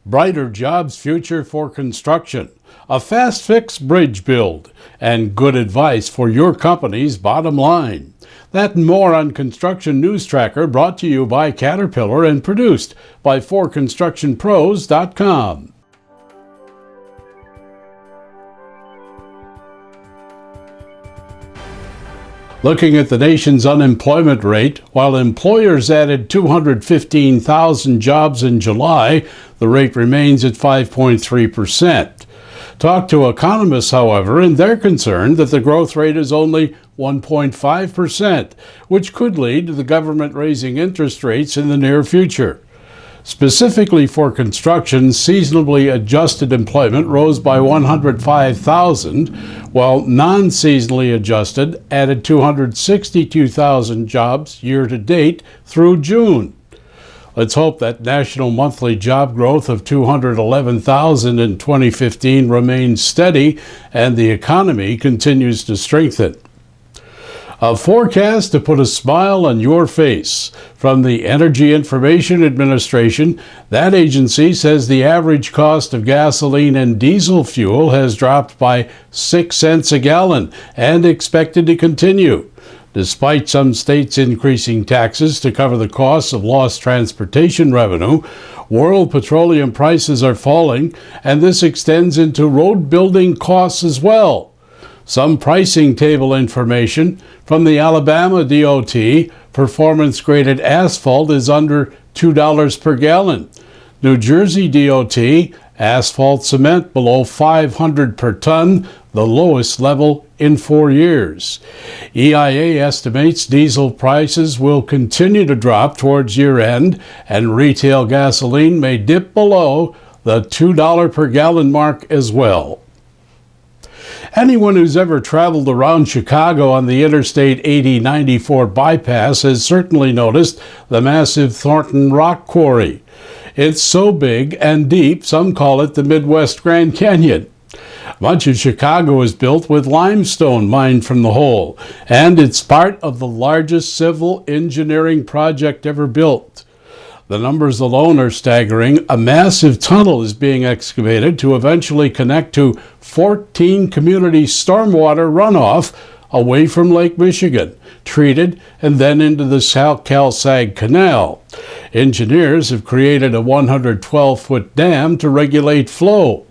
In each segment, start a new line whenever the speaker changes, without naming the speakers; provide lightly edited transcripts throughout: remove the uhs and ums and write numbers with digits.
brighter jobs future for construction, a fast fix bridge build, and good advice for your company's bottom line. That and more on Construction News Tracker, brought to you by Caterpillar and produced by 4constructionpros.com. Looking at the nation's unemployment rate, while employers added 215,000 jobs in July, the rate remains at 5.3%. Talk to economists, however, and they're concerned that the growth rate is only 1.5%, which could lead to the government raising interest rates in the near future. Specifically for construction, seasonally adjusted employment rose by 105,000, while non-seasonally adjusted added 262,000 jobs year to date through June. Let's hope that national monthly job growth of 211,000 in 2015 remains steady and the economy continues to strengthen. A forecast to put a smile on your face. From the Energy Information Administration, that agency says the average cost of gasoline and diesel fuel has dropped by 6 cents a gallon and expected to continue. Despite some states increasing taxes to cover the costs of lost transportation revenue, world petroleum prices are falling, and this extends into road building costs as well. Some pricing table information from the Alabama DOT: performance-graded asphalt is under $2 per gallon. New Jersey DOT: asphalt cement below $500 per ton, the lowest level in 4 years. EIA estimates diesel prices will continue to drop towards year-end, and retail gasoline may dip below the $2 per gallon mark as well. Anyone who's ever traveled around Chicago on the Interstate 80/94 bypass has certainly noticed the massive Thornton Rock Quarry. It's so big and deep, some call it the Midwest Grand Canyon. Much of Chicago is built with limestone mined from the hole, and it's part of the largest civil engineering project ever built. The numbers alone are staggering. A massive tunnel is being excavated to eventually connect to 14 community stormwater runoff away from Lake Michigan, treated, and then into the Cal-Sag Canal. Engineers have created a 112-foot dam to regulate flow.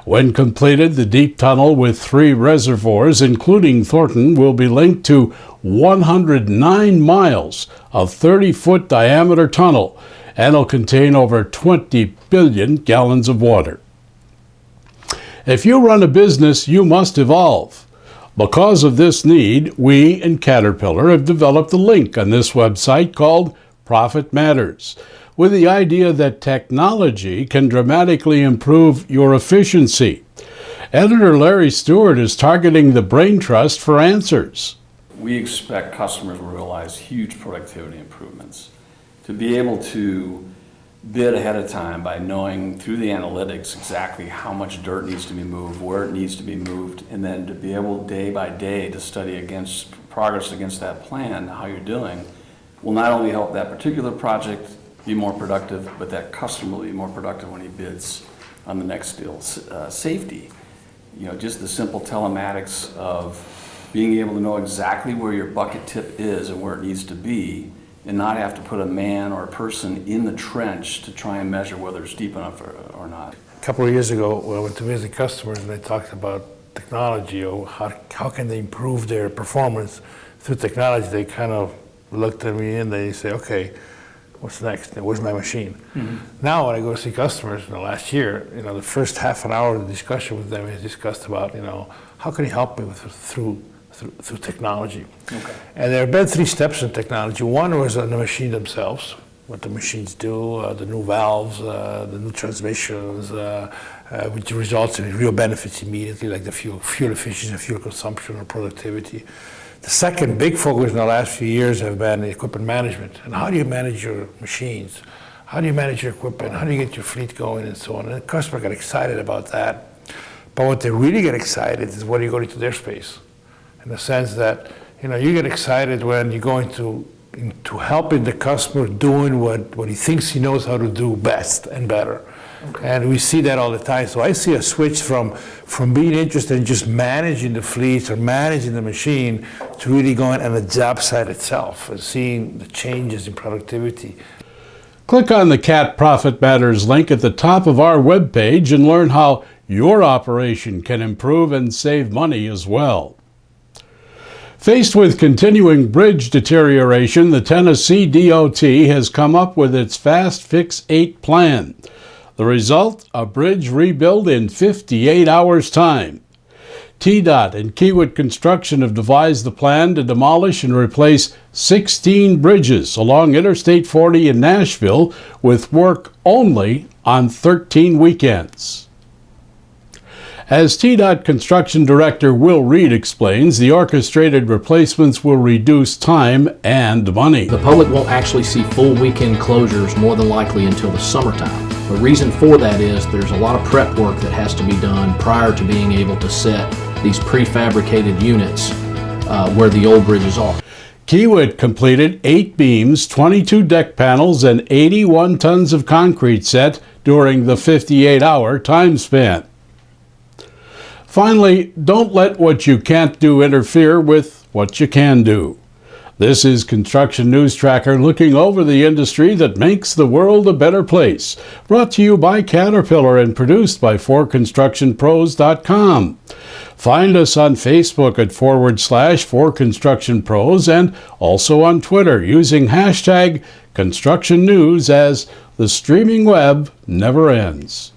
When completed, the deep tunnel with 3 reservoirs, including Thornton, will be linked to 109 miles of 30-foot diameter tunnel, and will contain over 20 billion gallons of water. If you run a business, you must evolve. Because of this need, we and Caterpillar have developed a link on this website called Profit Matters, with the idea that technology can dramatically improve your efficiency. Editor Larry Stewart is targeting the Brain Trust for answers.
We expect customers will realize huge productivity improvements. To be able to bid ahead of time by knowing through the analytics exactly how much dirt needs to be moved, where it needs to be moved, and then to be able day by day to study against progress against that plan, how you're doing, will not only help that particular project be more productive, but that customer will be more productive when he bids on the next deal. Safety, just the simple telematics of being able to know exactly where your bucket tip is and where it needs to be, and not have to put a man or a person in the trench to try and measure whether it's deep enough or not.
A couple of years ago, I went to visit customers and they talked about technology, or how can they improve their performance through technology. They kind of looked at me and they say, okay, what's next? Where's my machine? Mm-hmm. Now when I go to see customers in the last year, the first half an hour of the discussion with them is discussed about, how can you help me through technology? Okay. And there have been 3 steps in technology. One was on the machine themselves, what the machines do, the new valves, the new transmissions, which results in real benefits immediately, like the fuel efficiency, fuel consumption, or productivity. The second big focus in the last few years have been equipment management. And how do you manage your machines? How do you manage your equipment? How do you get your fleet going, and so on? And the customer got excited about that. But what they really get excited is when you go into their space. In the sense that, you get excited when you go into into helping the customer doing what he thinks he knows how to do best and better. And we see that all the time. So I see a switch from being interested in just managing the fleets or managing the machine to really going on the job site itself and seeing the changes in productivity.
Click on the CAT Profit Matters link at the top of our webpage and learn how your operation can improve and save money as well. Faced with continuing bridge deterioration, the Tennessee DOT has come up with its Fast Fix 8 plan. The result, a bridge rebuild in 58 hours' time. TDOT and Kiewit Construction have devised the plan to demolish and replace 16 bridges along Interstate 40 in Nashville with work only on 13 weekends. As TDOT Construction Director Will Reed explains, the orchestrated replacements will reduce time and money.
The public won't actually see full weekend closures more than likely until the summertime. The reason for that is there's a lot of prep work that has to be done prior to being able to set these prefabricated units where the old bridges are.
Kiewit completed 8 beams, 22 deck panels, and 81 tons of concrete set during the 58-hour time span. Finally, don't let what you can't do interfere with what you can do. This is Construction News Tracker, looking over the industry that makes the world a better place. Brought to you by Caterpillar and produced by 4constructionpros.com. Find us on Facebook at /4constructionpros and also on Twitter using hashtag Construction News, as the streaming web never ends.